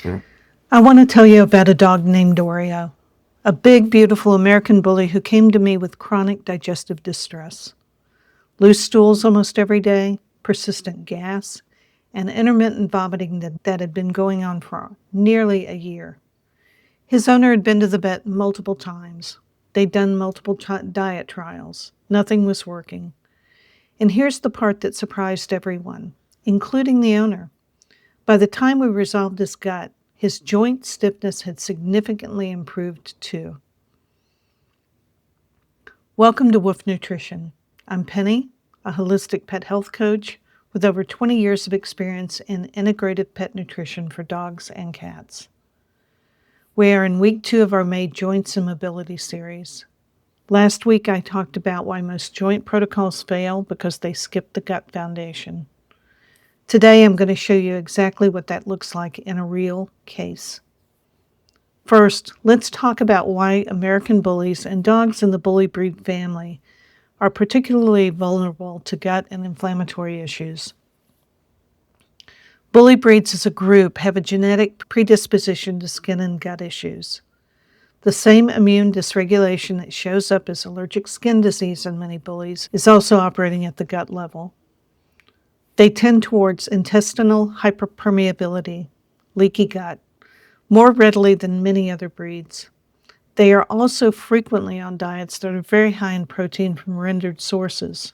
I want to tell you about a dog named Oreo, a big, beautiful American bully who came to me with chronic digestive distress, loose stools almost every day, persistent gas, and intermittent vomiting that had been going on for nearly a year. His owner had been to the vet multiple times. They'd done multiple diet trials. Nothing was working. And here's the part that surprised everyone, including the owner. By the time we resolved his gut, his joint stiffness had significantly improved too. Welcome to Wolf Nutrition. I'm Penny, a holistic pet health coach with over 20 years of experience in integrative pet nutrition for dogs and cats. We are in week 2 of our Made Joints and Mobility series. Last week I talked about why most joint protocols fail because they skip the gut foundation. Today I'm going to show you exactly what that looks like in a real case. First, let's talk about why American bullies and dogs in the bully breed family are particularly vulnerable to gut and inflammatory issues. Bully breeds as a group have a genetic predisposition to skin and gut issues. The same immune dysregulation that shows up as allergic skin disease in many bullies is also operating at the gut level. They tend towards intestinal hyperpermeability, leaky gut, more readily than many other breeds. They are also frequently on diets that are very high in protein from rendered sources,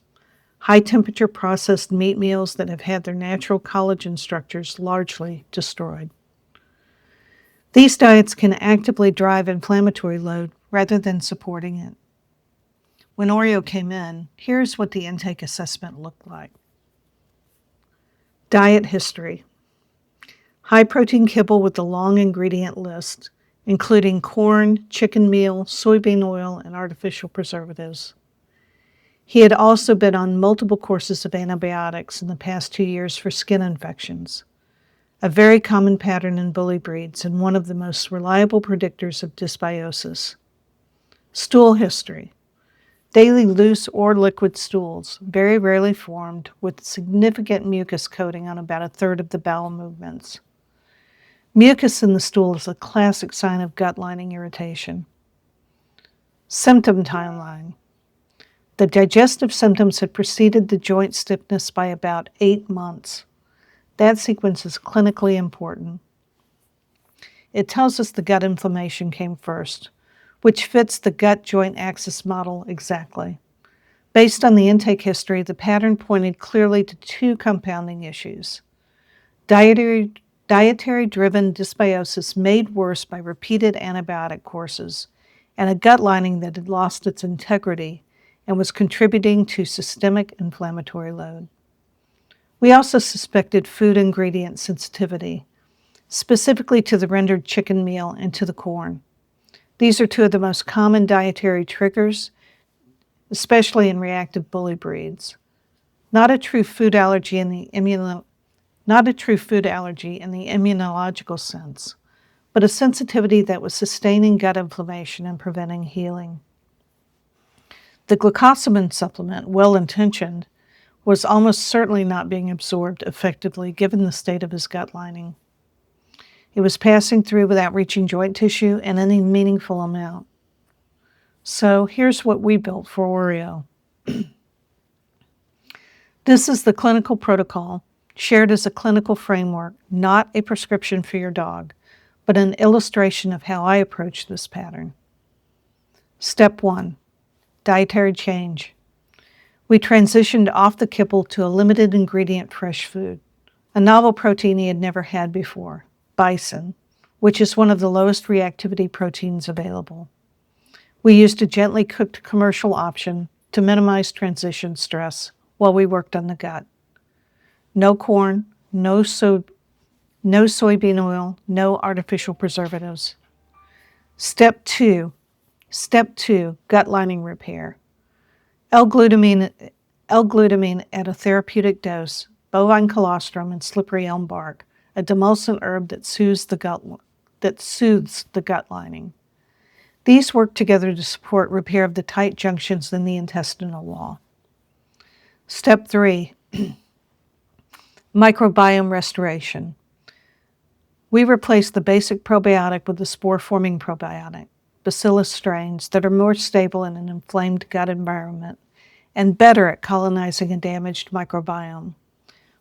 high-temperature processed meat meals that have had their natural collagen structures largely destroyed. These diets can actively drive inflammatory load rather than supporting it. When Oreo came in, here's what the intake assessment looked like. Diet history. High-protein kibble with a long ingredient list, including corn, chicken meal, soybean oil, and artificial preservatives. He had also been on multiple courses of antibiotics in the past 2 years for skin infections, a very common pattern in bully breeds and one of the most reliable predictors of dysbiosis. Stool history. Daily loose or liquid stools, very rarely formed, with significant mucus coating on about a third of the bowel movements. Mucus in the stool is a classic sign of gut lining irritation. Symptom timeline. The digestive symptoms had preceded the joint stiffness by about 8 months. That sequence is clinically important. It tells us the gut inflammation came first, which fits the gut-joint axis model exactly. Based on the intake history, the pattern pointed clearly to 2 compounding issues. Dietary-driven dysbiosis made worse by repeated antibiotic courses, and a gut lining that had lost its integrity and was contributing to systemic inflammatory load. We also suspected food ingredient sensitivity, specifically to the rendered chicken meal and to the corn. These are 2 of the most common dietary triggers, especially in reactive bully breeds. Not a true food allergy in the immunological sense, but a sensitivity that was sustaining gut inflammation and preventing healing. The glucosamine supplement, well-intentioned, was almost certainly not being absorbed effectively given the state of his gut lining. It was passing through without reaching joint tissue in any meaningful amount. So here's what we built for Oreo. This is the clinical protocol, shared as a clinical framework, not a prescription for your dog, but an illustration of how I approach this pattern. Step 1, dietary change. We transitioned off the kibble to a limited ingredient fresh food, a novel protein he had never had before, bison, which is one of the lowest reactivity proteins available. We used a gently cooked commercial option to minimize transition stress while we worked on the gut. No corn, no soybean oil, no artificial preservatives. Step 2, gut lining repair. L-glutamine at a therapeutic dose, bovine colostrum, and slippery elm bark, a demulcent herb that soothes the gut lining. These work together to support repair of the tight junctions in the intestinal wall. Step 3, microbiome restoration. We replaced the basic probiotic with the spore-forming probiotic, Bacillus strains that are more stable in an inflamed gut environment and better at colonizing a damaged microbiome.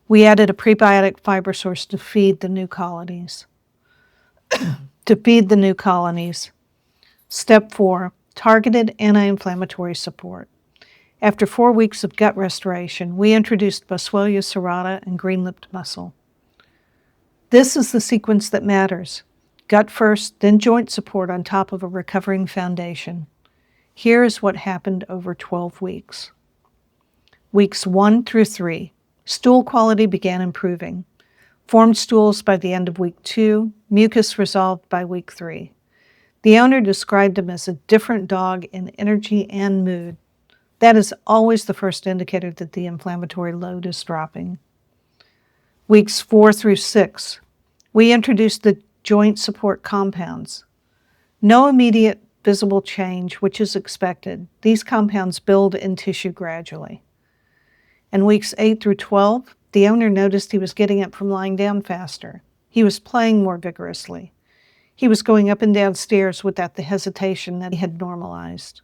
We added a prebiotic fiber source to feed the new colonies. Step 4, targeted anti-inflammatory support. After 4 weeks of gut restoration, we introduced Boswellia serrata and green-lipped mussel. This is the sequence that matters. Gut first, then joint support on top of a recovering foundation. Here is what happened over 12 weeks. Weeks 1 through 3, stool quality began improving. Formed stools by the end of week 2, mucus resolved by week 3. The owner described him as a different dog in energy and mood. That is always the first indicator that the inflammatory load is dropping. Weeks 4 through 6, we introduced the joint support compounds. No immediate visible change, which is expected. These compounds build in tissue gradually. In weeks 8 through 12, the owner noticed he was getting up from lying down faster. He was playing more vigorously. He was going up and down stairs without the hesitation that he had normalized.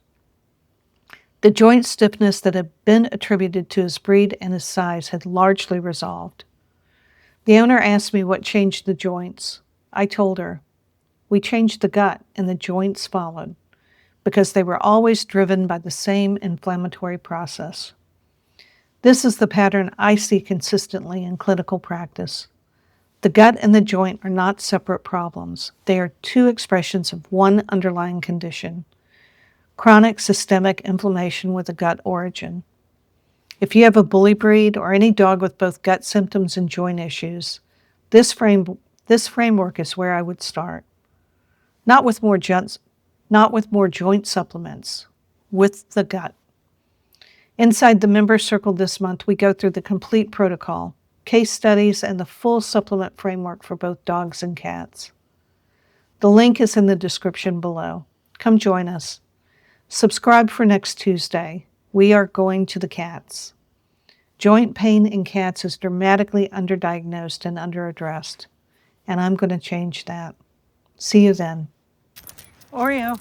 The joint stiffness that had been attributed to his breed and his size had largely resolved. The owner asked me what changed the joints. I told her, we changed the gut and the joints followed, because they were always driven by the same inflammatory process. This is the pattern I see consistently in clinical practice. The gut and the joint are not separate problems. They are two expressions of one underlying condition, chronic systemic inflammation with a gut origin. If you have a bully breed or any dog with both gut symptoms and joint issues, this framework is where I would start. Not with more joint supplements, with the gut. Inside the member circle this month, we go through the complete protocol, case studies, and the full supplement framework for both dogs and cats. The link is in the description below. Come join us. Subscribe for next Tuesday. We are going to the cats. Joint pain in cats is dramatically underdiagnosed and underaddressed, and I'm going to change that. See you then. Oreo.